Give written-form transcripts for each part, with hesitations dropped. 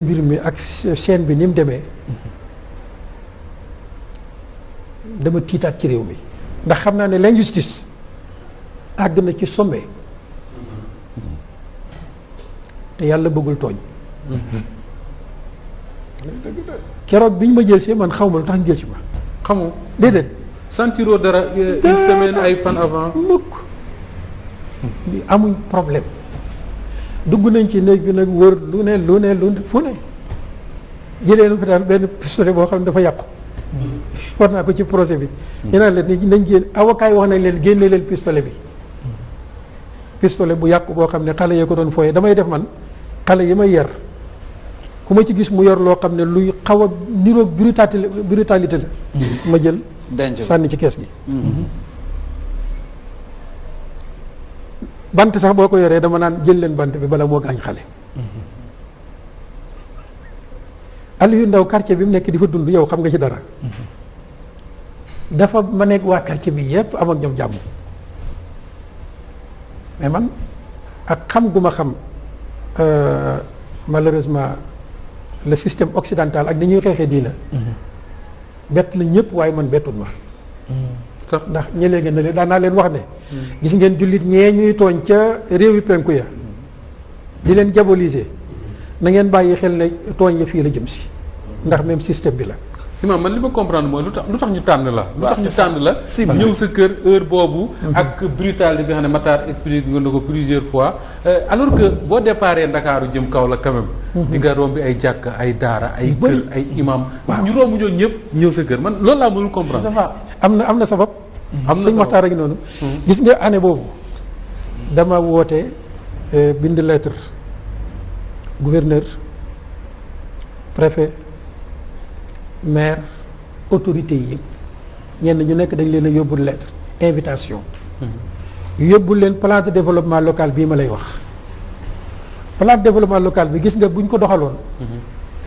mbir mi ak chaîne bi ni mu demee dama tiitaat ci réew mi ndax xam naa ne l'injustice àgg na ci sommet te yàlla bëggul tooñ keroog bi ñu ma jël see man xaw ma lu tax ñu jël si ma xamoo déedéet sentiroo dara une semaine ay fan avant mukk amuñ problème dugg nañ ci néeg bi nag wër lu ne fu ne jëlee na fa daal benn pistolet boo xam ne dafa yàqu war naa ko ci procès bi ñu naan leen ni nañ génn avocat yi wax nañ leen génne leen pistolet bi pistolet bu yàqu boo xam ne xale yee ko doon fooyee damay def man xale yi may yar ku ma ci gis mu yor loo xam ne luy xaw a niroog brutalité la ma jël sànni ci kees gi bant sax boo ko yoree dama naan jël leen bant bi bala moo gaañ xale Aliou Ndao quartier bi mu nekk di fa dund yow xam nga ci dara dafa ma nekk waa quartier bi yépp am ak ñoom jàmm mais man ak xam gu ma xam malheureusement le système occidental ak ni ñuy xeexee diina bett la ñëpp waaye man bettut ma ndax ñi léegi na leen daan naa leen wax ne gis ngeen jullit ñee ñuy tooñ ca réewi penku ya di leen diaboliser na ngeen bàyyi xel ne tooñ ya fii la jëm si ndax même système bi la imam man li ma comprendre mooy lu tax ñu tànn la lu tax ñu tànn la ñëw sa kër heure boobu ak brutalité bi nga xam ne Matar expliqué nga na ko plusieurs fois alors que boo déparé Ndakaaru jëm kaw la quand même di nga romb ay jàkk ay daara ay kër ay imam ñu romb ñoo ñëpp ñëw sa kër man loolu laa mënul comprendre am na sabab sëñ Matar a ngi noonu gis nga année boobu dama woote bind lettre gouverneur préfet maire autorité yi yëpp ñenn ñu nekk dañ leen a yóbbul lettre invitation yóbbul leen plan de développement local bii ma lay wax plan de développement local bi gis nga bu ñu ko doxaloon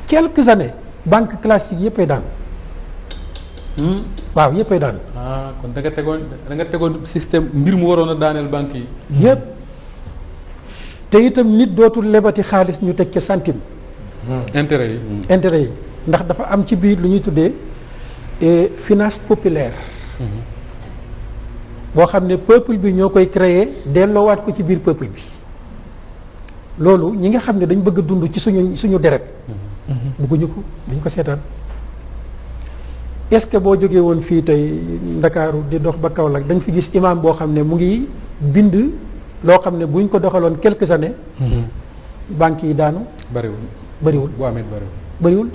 quelques années banque classique yëppay daan waaw yëppay daan kon da nga tegoon système mbir mu waroon a daaneel banque yi yëpp te itam nit dootul lebati xaalis ñu teg ca centime intérêt yi ndax dafa am ci biir lu ñuy tuddee finance populaire boo xam ne peuple bi ñoo koy créer delloowaat ko ci biir peuple bi loolu ñi nga xam ne dañ bëgg a dund ci suñu deret bëgguñu ko dañ ko seetaan est-ce que boo jógee woon fii tey Ndakaaru di dox ba Kaolack dañ fi gis imam boo xam ne mu ngi bind loo xam ne buñ ko doxaloon quelques années banques yi daanu bëriwul bu amee bëriwul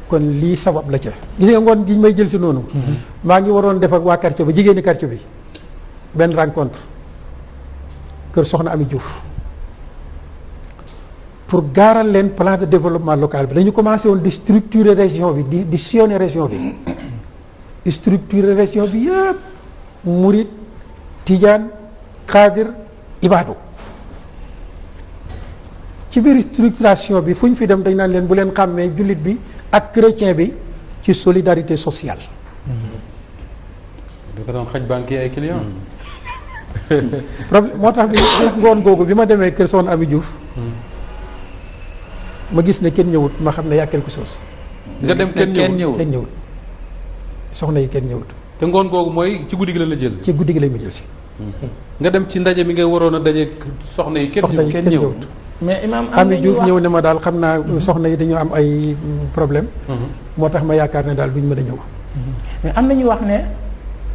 kon lii sabab la ca gis nga ngoon gi may jël si noonu maa ngi waroon def ak waa quartier ba jigéeni quartier bi benn rencontre kër Soxna Ami Diouf pour gaaral leen plan de développement local bi dañu commencé woon di structurer région bi di sillonner région bi structurer région bi yëpp Murit Tijaan Xaadir Ibaadu ci biir structuration bi fu ñu fi dem dañ naan leen bu leen xàmmee jullit bi ak chrétien bi ci solidarité sociale. da ko doon xaj banque yi ay clients. problème moo tax bi ngoon googu bi ma demee kër Soxna Ami Diouf ma gis ne kenn ñëwut ma xam ne yaa quelque chose. nga dem kenn ñëwut soxna yi kenn ñëwut. te ngoon googu mooy ci guddi gi la jël. ci guddi gi lañ ma jël si. nga dem ci ndaje mi nga waroon a daje soxna yi kenn ñëwut. mais imam Ami Diouf ñëw ne ma daal xam naa soxna yi dañoo am ay problème moo tax ma yaakaar ne daal duñ mën a ñëw. mais am na ñu wax ne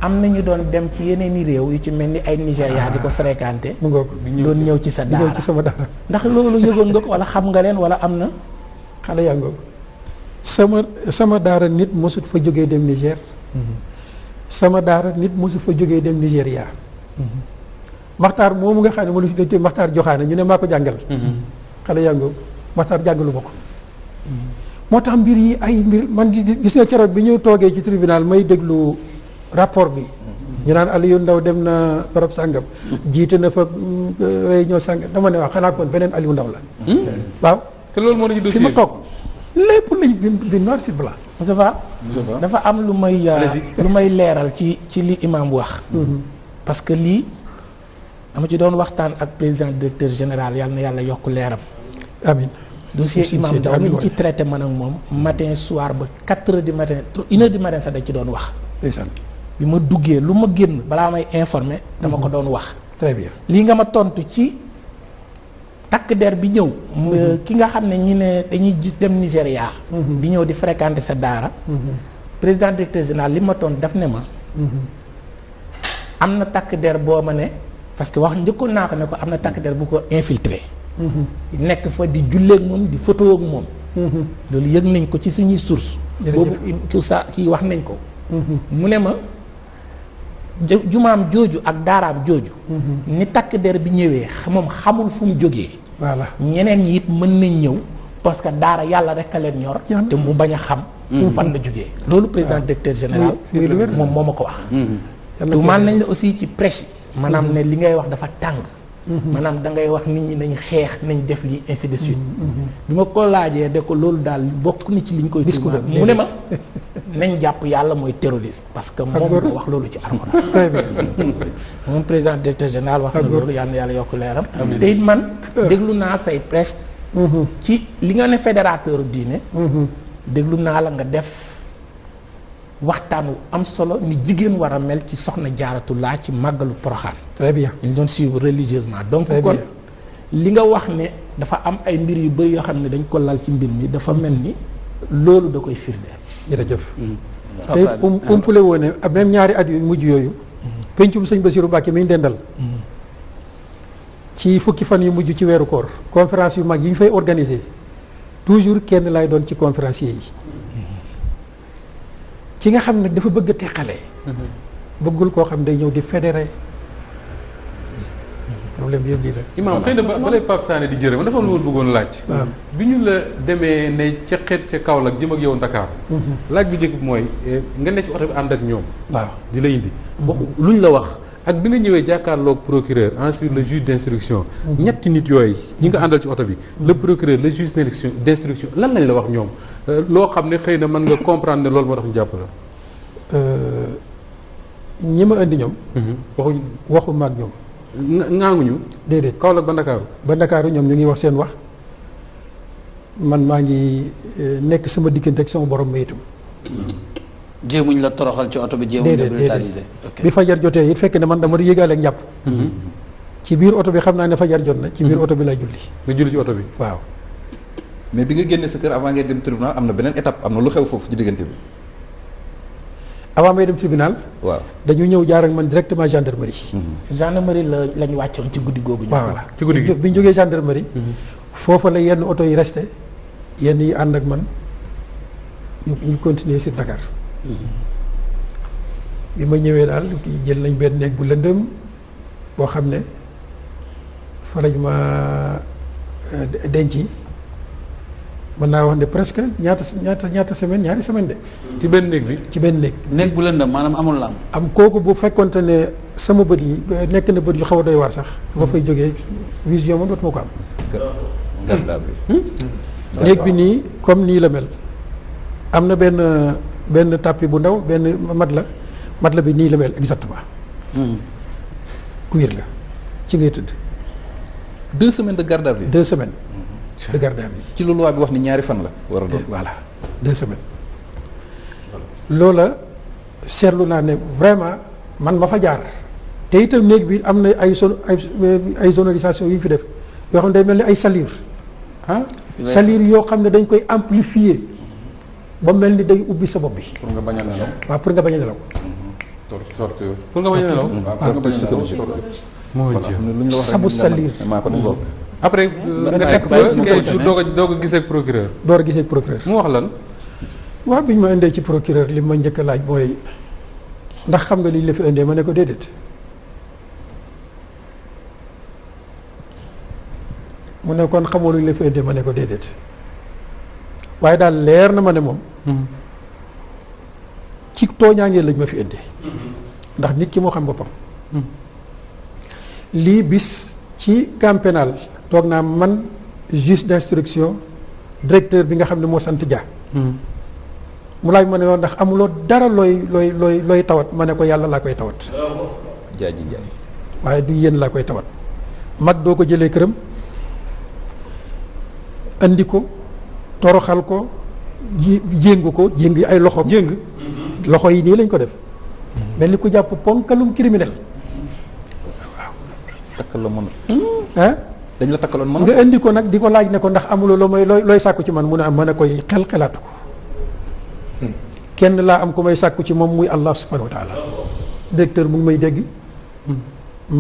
am na ñu doon dem ci yeneen i réew yu ci mel ni ay Nigéria di ko fréquenté. mu ngoog doon ñëw ci sa daara ñëw ci sama daara. ndax loolu yëgoon nga ko wala xam nga leen wala am na. xale yaa ngoog sama daara nit mosut fa jógee dem Niger. sama daara nit mosut fa jógee dem Nigéria. Maxtaar moomu nga xam ne mënu si dañ Maxtaar Joxaane ñu ne maa ko jàngal. xale yaa ngoog Maxtaar jàngalu ma ko. moo tax mbir yi ay mbir man gis nga keroog bi ñu toogee ci tribunal may déglu rapport bi. ñu naan Aliou Ndao dem na barab sàngam. jiite na fa réunion sàngam dama ne waaw xanaa kon beneen Aliou Ndao la. waaw te loolu moo na ci dossier fi ma toog lépp lañ bind noir sur blanc. dafa am lu may leeral ci li imam wax. parce que lii. dama ci doon waxtaan ak président directeur général yàlla na yàlla yokk leeram amiin dossier si, imam si, Ndao amiin mi ci traité man ak moom matin soir ba 4 heures du matin 1 heure du matin sax da ci doon wax ndeysaan bi ma duggee lu ma génn balaa may informé dama ko doon wax très bien lii nga ma tontu ci takk der bi ñëw ki nga xam ne ñi ne dañuy dem Nigéria di ñëw di fréquenter sa daara président directeur général li ma tontu daf ne ma am na takk der boo ma ne parce que wax njëkkoon naa ko ne ko am na takk der bu ko infiltré nekk fa di julleek moom di photo ak moom loolu yëg nañ ko ci suñuy source boobu kii wax nañ ko mu ne ma jumaam jooju ak daaraam jooju ni takk der bi ñëwee moom xamul fu mu jógee voilà ñeneen ñi it mën nañ ñëw parce que daara yàlla rek a leen ñor te mu bañ a xam fu fan la jógee loolu président directeur général moom moo ma ko wax tuumaal nañ la aussi ci presse yi maanaam ne li ngay wax dafa tàng maanaam da ngay wax nit ñi nañ xeex nañ def lii ainsi de suite bi ma ko laajee de ko loolu daal bokk ni ci liñ koy tuumaal mu ne ma nañ jàpp yàlla mooy terroriste parce que moom moo wax loolu ci Alxuraan très bien moom président directeur général wax na loolu yàlla na yàlla yokk leeram te it man déglu naa say presse ci li nga ne fédérateur diine déglu naa la nga def waxtaan wu am solo ni jigéen war a mel ci soxna Jaaratullah ci màggalu Poroxaan très bien ñu doon suivre religieusement donc Très kon bien. li nga wax ne dafa am ay mbir yu bëri yoo xam ne dañ ko lal ci mbir mi dafa mel ni loolu da koy firndeel jërëjëf te umpule woo ne même ñaari at yu mujj yooyu pencum sëñ Bassirou Mbacké mi ñu dendal ci fukki fan yu mujj ci weeru koor conférence yu mag yi ñu fay organiser toujours kenn lay doon ci conférencier yi ki nga xam ne dafa bëgg a teqale bëggul koo xam day ñëw di fédéré problème bi yëpp lii la imaam xëy na ba lay Pape Sané di jërë man dafa am lu ma bëggoon laaj bi ñu la demee ne ca xeet ca Kaolack jëm ak yow Dakar laaj bi njëkk bi mooy nga ne ci oto bi ànd ak ñoom waaw di la indi wax luñ la wax ak bi nga ñëwee jàkkaarloog procureur ensuite le juge d'instruction ñetti nit yooyu ñi nga àndal ci oto bi le procureur le juge d'instruction lan lañ la wax ñoom loo xam ne xëy na mën nga comprendre ne loolu moo tax ñu jàpp la ñi ma indi ñoom waxuñ waxu maag ñoom ŋaanguñu déedéet Kaolack ba Ndakaaru ba Ndakaaru ñoom ñu ngi wax seen wax man maa ngi nekk sama diggante ak sama borom ma itam jéemuñ la toroxal ci oto bi jéemuñ la brutaliser bi fajar jotee it fekk ne man dama yéegaale ak njàpp ci biir oto bi xam naa ne fajar jot na ci biir oto bi lay julli nga julli ci oto bi waaw mais bi nga génnee sa kër avant ngay dem tribunal am na beneen étape am na lu xew foofu ci diggante bi avant may dem tribunal waaw dañu ñëw jaar ak man directement gendarmerie gendarmerie lañ wàccoon ci guddi googu ñu voilà ci guddi gi bi ñu jógee gendarmerie foofa la yenn oto yi resté yenn yi ànd ak man ñu continuer sur Dakar bi ma ñëwee daal jël nañ benn néeg bu lëndëm boo xam ne fa lañ ma denc mën naa wax ne presque ñaata semaine ñaari semaine de ci benn néeg bi ci benn néeg néeg bu lëndëm maanaam amul làmp am kooku bu fekkonte ne sama bët yi nekk na bët yu xaw a doy waar sax dama fay jógee vision moom dootuma ko am garde à vue néeg bi nii comme nii la mel am na benn tapis bu ndaw benn mat la bi nii la mel exactement cuir la ci ngay tëdd 2 semaines de garde à vue 2 semaines de garde à vue ci lu loi bi wax ni ñaari fan la war a doon voilà 2 semaines loola seetlu naa ne vraiment man ma fa jaar te itam néeg bi am na ay sonorisation yu ñu fi def yoo xam ne day mel ni ay salive salive yoo xam ne dañ koy amplifier ba mel ni day ubbi sa bopp bi pour nga bañ a nelaw waaw pour nga bañ a nelaw torture pour nga bañ a nelaw pour nga bañ a nelaw moo voilà jëm lu ñu la wax sabu salir maa ko def bokk après nga teg fa 15 jours doo ko gisee ak procureur door a gisee procureur mu wax lan waaw bi ñu ma indee ci procureur li ma njëkk a laaj mooy ndax xam nga li ñu la fi indee ma ne ko déedéet mu ne kon xamoo lu ñu la fi indee ma ne ko déedéet waaye daal leer na ma ne moom ci tooñaangee lañ ma fi indee ndax nit ki moo xam boppam lii bis ci camp pénal toog naa man juge d'instruction directeur bi nga xam ne moo sant Dia mu laaj ma ne woon ndax amuloo dara looy tawat ma ne ko yàlla laa koy tawat jaaji njaay waaye du yéen laa koy tawat mag doo ko jëlee këram andi ko toroxal ko jéng ko jéng ay loxo jéng loxo yi nii lañ ko def mel ni ku jàpp ponkalum criminel takkal la mënut. ah dañ la takkaloon mënut. nga indi ko nag di ko laaj ne ko ndax amuloo loo may looy sàkku ci man mu ne am mën a koy xelaatu ko kenn laa am ku may sàkku ci moom muy Allah subhanahu wa taala directeur mu ngi may dégg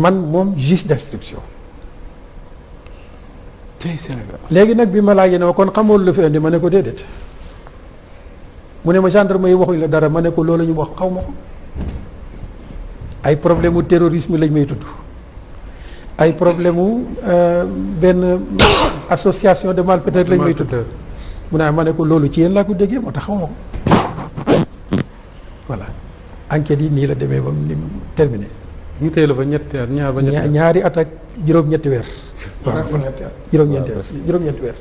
man moom juge d'instruction léegi nag bi ma laajee ne ma kon xamoon la fi indi ma ne ko déedéet mu ne ma gendarme yi waxuñ la dara ma ne ko loolu ñu wax xaw ma ko ay problème mu terrorisme lañ may tudd ay problème mu benn association de malfaiteurs lañ may tudd mu ne ma ne ko loolu ci yéen laa ko déggee moo tax xaw ma ko voilà enquête yi nii la demee ba mu terminé. ñu tey la fa ñetti at ñaar ba ñetti ñaari at ak juróom-ñetti weer. waaw juróom-ñetti weer.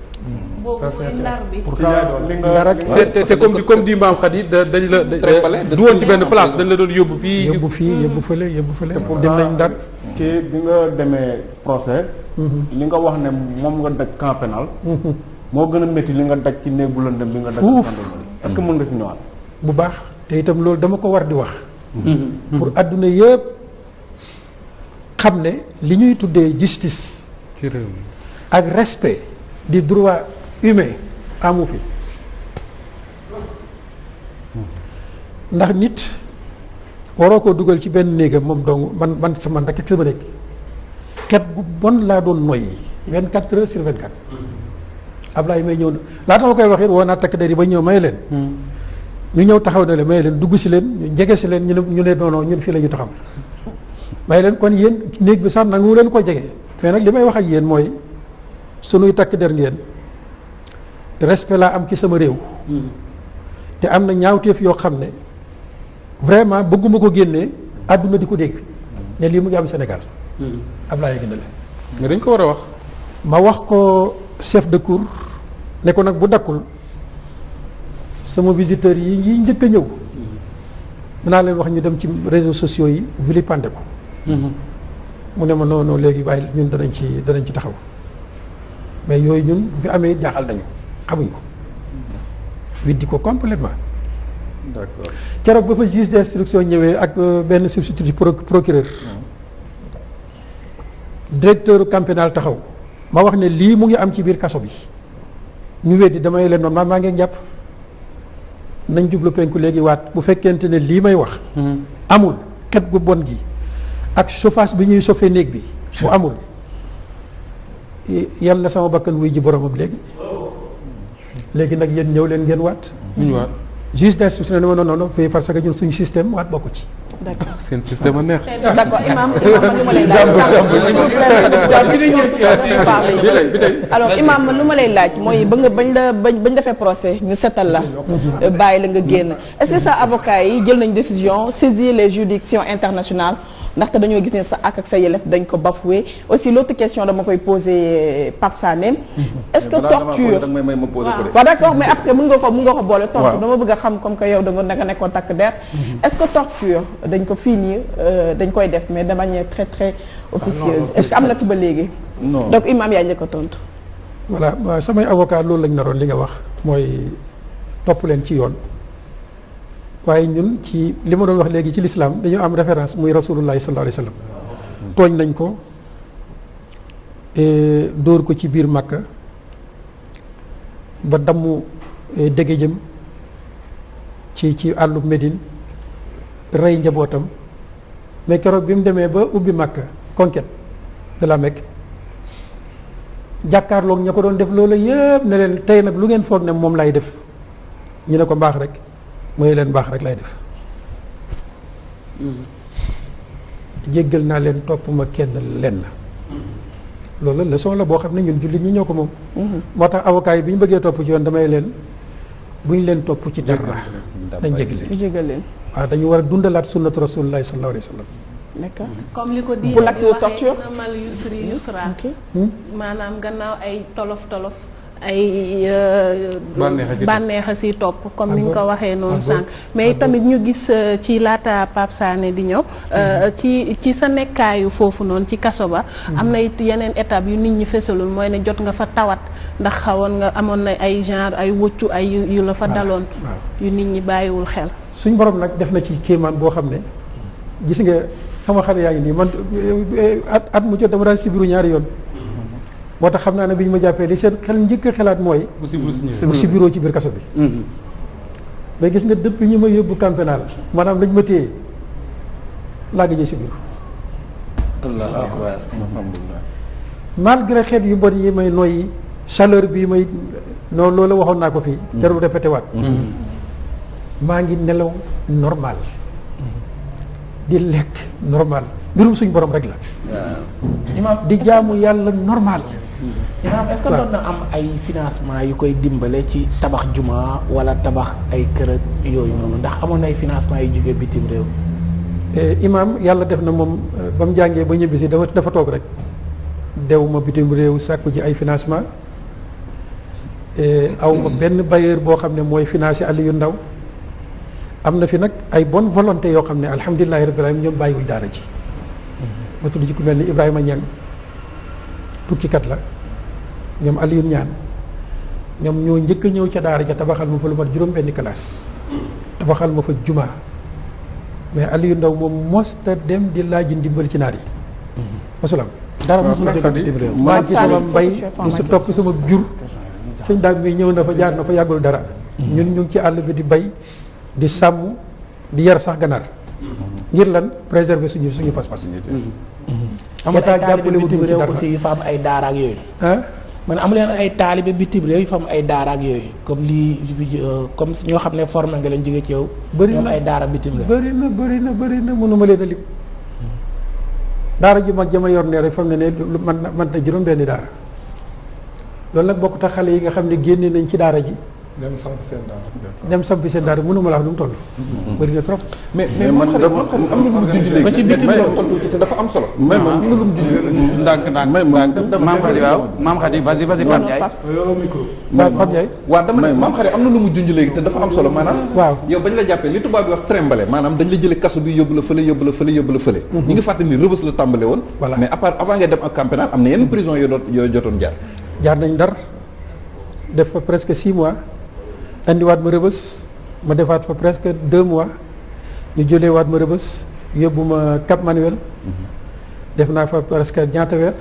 boobu mooy ndar bi. te comme di maam Khady dañ la du woon ci benn place dañ la doon yóbbu fii. yóbbu fële dem nañ ndar. kii bi nga demee procès. li nga wax ne moom nga daj camp pénal. moo gën a métti li nga daj ci néeg bu lëndëm bi nga daj. est-ce que mën nga si ñëwaat. bu baax te itam loolu dama ko war di wax. pour adduna yëpp xam ne li ñuy tuddee justice. ci réew mi ak respect du droit humain amu fi ndax nit waroo koo dugal ci benn néegam moom dong man sama ndakk sama nekk ket gu bon laa doon noyyi 24 heures sur 24. Ablaye may ñëw laata ma koy wax it woo naa takk der yi ba ñëw may leen. ñu ñëw taxaw na leen may leen dugg si leen ñu jege si leen ñu ne non ñun fii la ñu taxaw may leen kon yéen néeg bi sax nangu leen ko jege mais nag li may wax ak yéen mooy sunuy takk der ngeen respect laa am ci sama réew. te am na ñaawteef yoo xam ne vraiment bëgguma ko génnee àdduna di ko dégg ne lii mu ngi am Sénégal. Ablaye gën a leen. mais dañ ko war a wax. ma wax ko chef de cour ne ko nag bu dakkul sama visiteurs yi njëkk a ñëw dinaa leen wax ñu dem ci réseaux sociaux yi vilipender ko. mu ne ma non léegi waaye ñun danañ ci taxaw mais yooyu ñun bu fi amee jaaxal nañu xamuñ ko widdi ko complètement. d'accord keroog ba fa juge d'instruction ñëwee ak benn substitut procureur. directeur camp pénal taxaw ma wax ne lii mu ngi am ci biir kaso bi ñu weddi damay leen noonu maa ngi jàpp nañ jublu penku léegi waat bu fekkente ne lii may wax. amul xet gu bon gi ak chauffage bi ñuy chauffé néeg bi. bu amul yàlla na sama bakkan wuy ji boromam léegi nag yéen ñëw leen ngeen waat. ñu waat juge d'instruction ne ma non fii parce que ñun suñu système waat bokku ci. d'accord seen système a neex. d'accord imam lu ma lay laaj alors imam lu ma lay laaj mooy bañ defee procès ñu setal la bàyyi la nga génn est-ce que sa avocat yi jël nañ décision saisir les juridictions internationales ndaxte dañoo gis ne sa ak sa yelef dañ ko bafoué aussi l'autre question dama koy poser Pape Sané est-ce que torture waaw d'accord mais après mën nga ko boole tontu dama bëgg a xam comme que yow da nga nekkoon takk der est-ce que torture dañ ko fii nii dañ koy def mais de manière très très officieuse est-ce que am na fi ba léegi donc imam yaa njëkk a tontu voilà samay avocat loolu lañ naroon li nga wax mooy topp leen ci yoon waaye ñun ci li ma doon wax léegi ci l'islam dañoo am référence muy rasulullahi sallallahu alayhi wa sallam tooñ nañ ko dóor ko ci biir Makka ba dammu dégéjëm ci àllub Médine rey njabootam mais keroog bi mu demee ba ubbi Makka conquête de la Mecque jàkkaarloog ña ko doon def loolu yëpp ne leen tey nag lu ngeen foog ne moom lay def ñu ne ko mbaax rek mooy leen baax rek lay def jéggal naa leen topp ma kenn lenn loolu leçon la boo xam ne ñun jullit ñi ñoo ko moom moo tax avocat yi bi ñu bëggee topp ci yoon damay leen bu ñu leen topp ci dara dañ jégal leen waaw dañu war a dundalaat sunnatu rasulillahi sallallahu alayhi wa sallam d'accord comme li ko di pour l'acte de torture mal yusri yusra maanaam gannaaw ay tolof ay bànneexa si topp comme ni nga ko waxee noonu sànq mais tamit ñu gis ci laata Pape Sané di ñëw ci sa nekkaayu foofu noonu ci kaso ba am na it yeneen étape yu nit ñi fesalul mooy ne jot nga fa tawat ndax xawoon nga amoon na ay genre ay wëccu ay yu la fa daloon yu nit ñi bàyyiwul xel. suñ borom nag def na ci kéemaan boo xam ne gis nga sama xale yaa ngi nii man at mu jot dama daan sibiru ñaari yoon moo tax xam naa ne bi ñu ma jàppee li seen xel njëkk a xalaat mooy bu sibiroo ci biir kaso bi mais gis nga depuis ñu ma yóbbu camp pénal maanaam lañ ma téye laa gëj a sibiru allahu akbar alhamdulilah. malgré xeet yu bon yi may noyyi chaleur bi may noonu loolu waxoon naa ko fii jarul répété waat maa ngi nelaw normal di lekk normal mbirum suñ borom rek la Imaam di jaamu yàlla normal Imaam est-ce que doon na am ay financement yu koy dimbale ci tabax juma wala tabax ay kër ak yooyu noonu ndax amoon na ay financement yu jógee bitim réew. Imaam yàlla def na moom ba mu jàngee ba ñibbisi dafa toog rek dew ma bitim réew sàkku ji ay financement aw ma benn bailleur boo xam ne mooy financé Aliou Ndaw am na fi nag ay bonne volonté yoo xam ne alhamdulilahi rabbil alamin ñoom bàyyiwuñ daara ji ma tudd ci ku mel ni Ibrahima Niang tukkikat la ñoom Aliou Ñaan ñoom ñoo njëkk a ñëw ca daara ja tabaxal ma fa lu mat juróom benni classe tabaxal ma fa juma mais Aliou Ndaw moom mosta dem di laaj ndimbal ci naar yi masulam dara mosul jóge bitim réew maa ngi sama mbay di su topp sama jur sëñ daag mi ñëw na fa jaar na fa yàggul dara ñun ñu ngi ci àll bi di bay di sàmm di yar sax ganaar ngir lan préserver suñu pas-pas amul ay taalibe bitim réew aussi yu fa am ay daara ak yooyu man amu leen ay taalibe bitim réew yu fa am ay daara ak yooyu comme lii comme ñoo xam ne formé nga leen jóge ci yow bëri ñoom na ay daara bitim réew bëri na mënuma leen a lim daara ju mag jama yor ne rek fam ne ne lu man na juróom benni daara loolu nag bokk tax xale yi nga xam ne génne nañ ci daara ji dem sampi seen daara mënuma la wax nu mu toll bëri na trop mais man dama am na lu mu junj léegi ba ci bitim réew te dafa am solo mais man am na lu mu junj ndànk maam Khady waaw maam Khady vas-y Pape Ndiaye Pape Ndiaye waaw dama ne maam Khady am na lu mu junj léegi te dafa am solo maanaam waaw yow bañ la jàppee li tubaab bi wax trembale maanaam dañ la jële kaso bi yóbbu la fële ñi ngi fàttali ni Rebeuss la tàmbale woon voilà mais à part avant ngay dem ak camp pénal am na yenn prison yoo jotoon jaar nañ Ndar def fa presque 6 mois indiwaat ma Rebeuss ma defaat fa presque 2 mois ñu jëlee waat ma Rebeuss yóbbu ma Cap Manuel def naa fa presque ñaata weer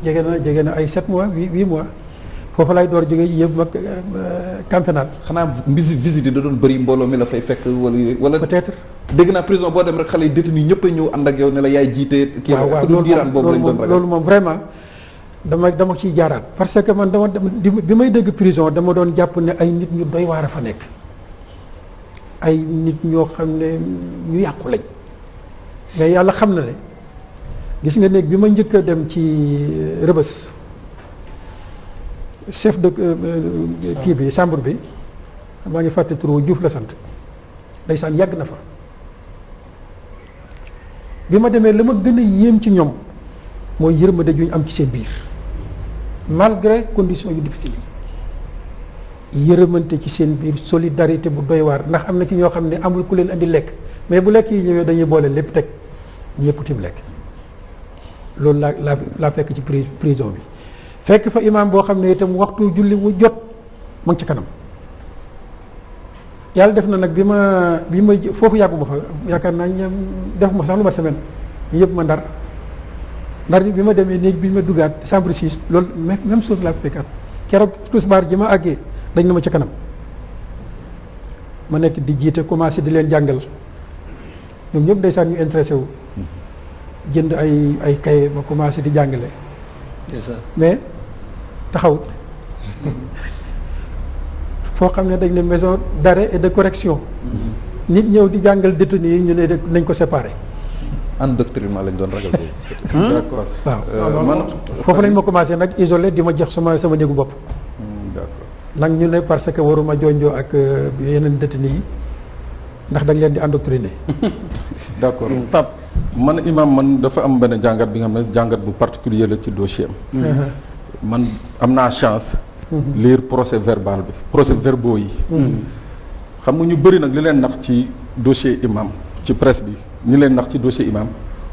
jege na ay 7 mois 8 mois foofu lay door jógee yóbbu ma camp pénal xanaa visite yi da doon bëri mbooloo mi la fay fekk wala yooyu wala peut-être dégg naa prison boo dem rek xale yi détenu ñëpp a ñëw ànd ak yow ne la yaay jiite kii est-ce que du diiraan boobu lañ doon ragal loolu moom vraiment dama ciy jaaraat parce que man bi may dégg prison dama doon jàpp ne ay nit ñu doy waar a fa nekk ay nit ñoo xam ne ñu yàqu lañ mais yàlla xam na ne gis nga néeg bi ma njëkk a dem ci Rebeuss chef de kii bi chambre bi maa ngi fàtte turu Diouf la sant ndeysaan yàgg na fa bi ma demee la ma gën a yéem ci ñoom mooy yërmande ju ñu am ci seen biir malgré conditions yu difficile yi yërëmante ci seen biir solidarité bu doy waar ndax am na ci ñoo xam ne amul ku leen andi lekk mais bu lekk yi ñëwee dañuy boole lépp teg ñëpp tim lekk loolu laa fekk ci prison bi fekk fa imaam boo xam ne itam waxtu julli wu jot mu ngi ci kanam yàlla def na nag bi ma foofu yàgguma fa yaakaar naa ñoom defuma sax lu mat semaine ñu yëpp ma ndar bi ma demee néeg bi ma duggaat chambre 6 loolu même chose laa fekkaat keroog tisbaar ji ma àggee dañ na ma ca kanam ma nekk di jiite commencé di leen jàngal ñoom ñëpp ndeysaan ñu intéressé wu jënd ay kaye ma commencé di jàngale mais taxawut foo xam ne dañ ne maison d'arrêt et de correction nit ñëw di jàngal détenu yi ñu ne nañ ko séparer endoctrinement lañ doon ragal boobu. d'accord waaw man foofu lañ ma commencé nag isolé di ma jox sama néegu bopp. d'accord nag ñu ne parce que waruma jonjoo ak yeneen détenu yi ndax dañ leen di endoctriner. d'accord Pape man imam man dafa am benn jàngat bi nga xam ne jàngat bu particulier la ci dossier am. man am naa chance lire procès verbal bi procès verbaux yi. xam nga ñu bëri nag li leen nax ci dossier imam ci presse bi ñi leen nax ci dossier imam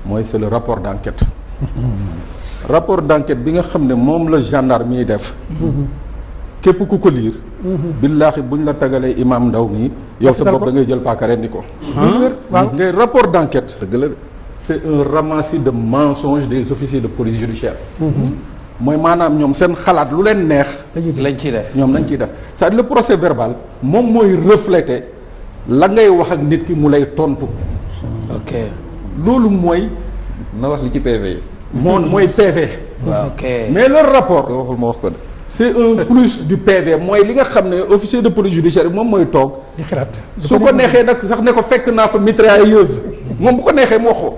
mooy c'est le rapport d'enquête. rapport d'enquête bi nga xam ne moom la gendarme yi def. képp ku ko liir. billaahi buñ la tagalee imam Ndaw nii yow sa bopp da ngay jël paaka rendi ko. waaw ngay rapport d'enquête. dëgg la c'est un ramassis de mensonges des officiers de police judiciaire. mooy maanaam ñoom seen xalaat lu leen neex. lañ ciy def ñoom lañ ciy def c'est-à-dire le procès verbal moom mooy refléter la ngay wax ak nit ki mu lay tontu. ok loolu mooy. na wax li ci PV yi. mooy PV. waaw ok mais leur rapport. ko waxul ma wax ko de. c'est un plus du PV mooy li nga xam ne officier de police judiciaire moom mooy toog. di xalaat su ko neexee nag sax ne ko fekk naa fa mitrailleuse moom bu ko neexee mu wax ko.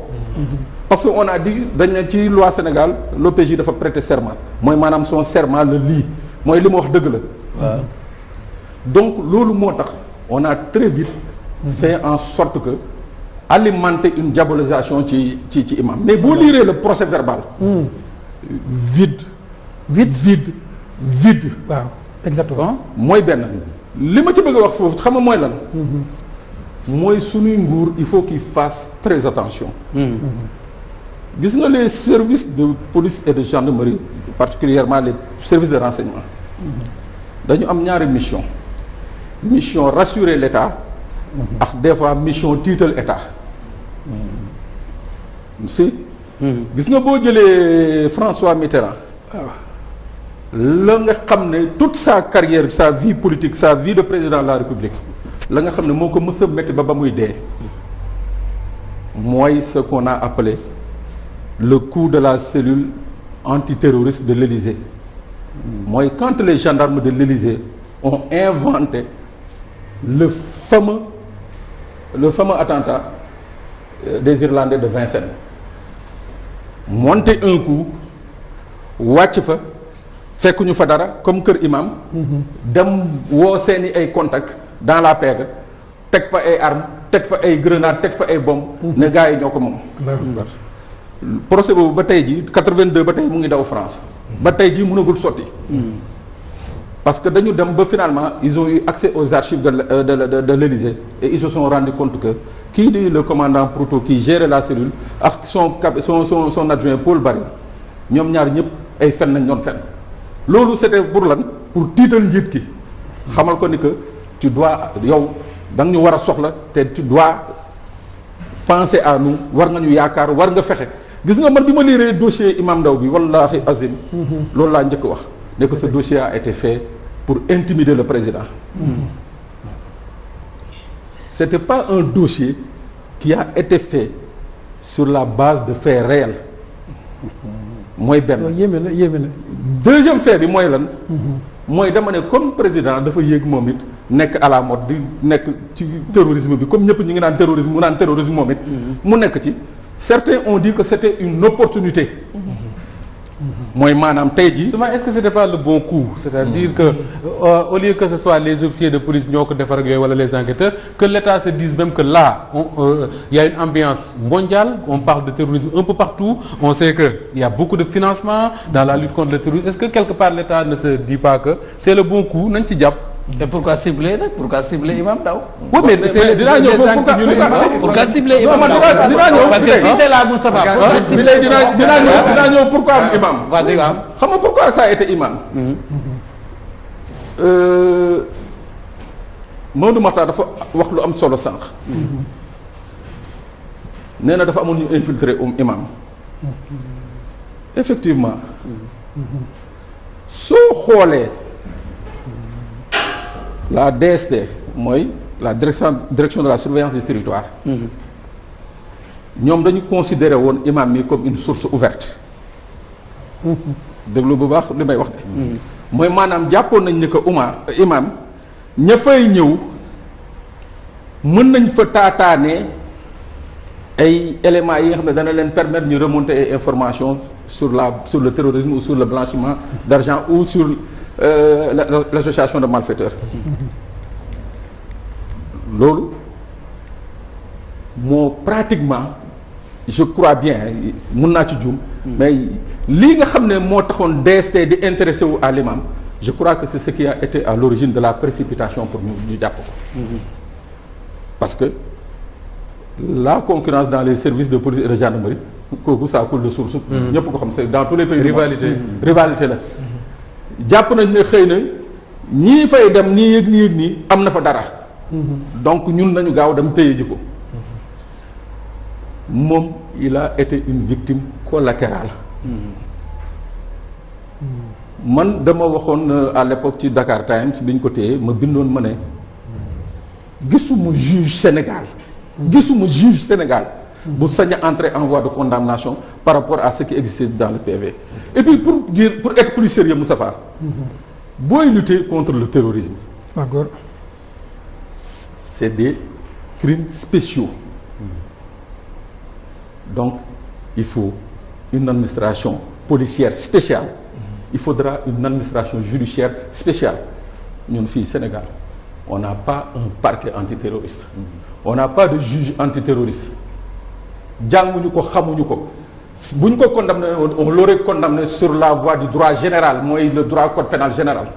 parce que on a dit dañ ne ci loi Sénégal l'OPJ dafa prêter serment mooy maanaam son serment la lii mooy li mu wax dëgg la. waaw donc loolu moo tax on a très vite fait en sorte que alimenter une diabolisation ci imam mais boo liiree le procès verbal. vide. waaw exactement. mooy benn li ma ci bëgg a wax foofu xam nga mooy lan. mooy suñuy nguur il faut qu'il fasse très attention. gis nga les services de police et de gendarmerie particulièrement les services de renseignement. dañu am ñaari mission rassurer l'État. ak des fois mission tiital État. si. gis nga boo jëlee François Mitterrand. la nga xam ne toute sa carrière sa vie politique sa vie de président de la République la nga xam ne moo ko mës a métti ba muy dee mooy ce qu'on a appelé le coup de la cellule antiterroriste de l'Élysée. mooy quand les gendarmes de l'Élysée ont inventé le fameux attentat des Irlandais de Vincennes. monter un coup wàcc fa fekk ñu fa dara comme kër imam dem woo seeni ay contacts dans la pègre teg fa ay armes teg fa ay grenades teg fa ay bombes ne gars yi ñoo ko moom. procès boobu ba tey ji 82 ba tey mu ngi daw France ba tey ji mënagul sotti. parce que dañu dem ba finalement ils ont eu accès aux archives de l'Élysée et ils se sont rendu compte que kii di le commandant Proutot qui gérait la cellule ak son adjoint Paul Barry ñoom ñaar ñëpp ay fen nañ doon fen loolu c'était pour lan pour tiital njiit ki xamal ko ni que tu dois yow da nga ñu war a soxla te tu dois penser à nous war nga ñu yaakaar war nga fexe gis nga man bi ma liiree dossier Imam Ndaw bi wallahi azim loolu laa njëkk wax ne que ce dossier a été fait pour intimider le président. C'était pas un dossier qui a été fait sur la base de faits réels. mooy benn yéeme na. deuxième fait bi mooy lan. mooy dama ne comme président dafa yéeg moom it nekk à la mode di nekk ci terrorisme bi comme ñëpp ñu ngi naan terrorisme mu naan terrorisme moom it. mu nekk ci certains ont dit que c'était une opportunité. mooy maanaam tey jii. est-ce que c'était pas le bon coup c'est-à-dire que au lieu que ce soit les officiers de police ñoo ko defar ak yooyu wala les enquêteurs que l'État se dise même que là il y a une ambiance mondiale on parle de terrorisme un peu partout on sait que il y a beaucoup de financement dans la lutte contre le terrorisme est-ce que quelque part l'État ne se dit pas que c'est le bon coup nañ ci jàpp. et pourquoi cibler nag pourquoi cibler Imam Ndaw. oui mais c'est dinaa ñëw pourquoi cibler Imam Ndaw parce que si c'est la Moustapha dinaa ñëw pourquoi imam vas-y waaw xam nga pourquoi ça a été imam Maodo Makhtar dafa wax lu am solo sànq nee na dafa amoon ñu infiltrer imam effectivement soo xoolee la DST mooy la direction de la surveillance du territoire ñoom dañu considérer woon imam mi comme une source ouverte déglu bu baax li may wax de mooy maanaam jàppoon nañ ni que imam ña fay ñëw mën nañ fa taataane ay éléments yi nga xam ne dana leen permettre ñu remonter ay informations sur le terrorisme ou sur le blanchiment d'argent ou sur l'association de malfaiteurs loolu moo pratiquement je crois bien mun naa ci juum mais lii nga xam ne moo taxoon DST di intéressé wu à l'imam je crois que c'est ce qui a été à l'origine de la précipitation pour ñu jàpp ko parce que la concurrence dans les services de police et de gendarmerie kooku ça coule de source ñëpp ko xam c'est dans tous les pays rivalité la jàpp nañ ne xëy na ñii fay dem nii yëg nii am na fa dara donc ñun nañu gaaw dem téye ji ko moom il a été une victime collatérale man dama waxoon à l'époque ci Dakar Times bi ñu ko téye ma bindoon ma ne gisuma juge Sénégal bu sañ a entrer en voie de condamnation par rapport à ce qui existe dans le PV et puis pour être plus sérieux Moustapha booy lutter contre le terrorisme c'est des crimes spéciaux donc il faut une administration policière spéciale il faudra une administration judiciaire spéciale ñun fii Sénégal on n'a pas un parquet antiterroriste on n'a pas de juge antiterroriste jànguñu ko xamuñu ko bu ñu ko condamné on l'aurait condamné sur la voie du droit général mooy le droit code pénal général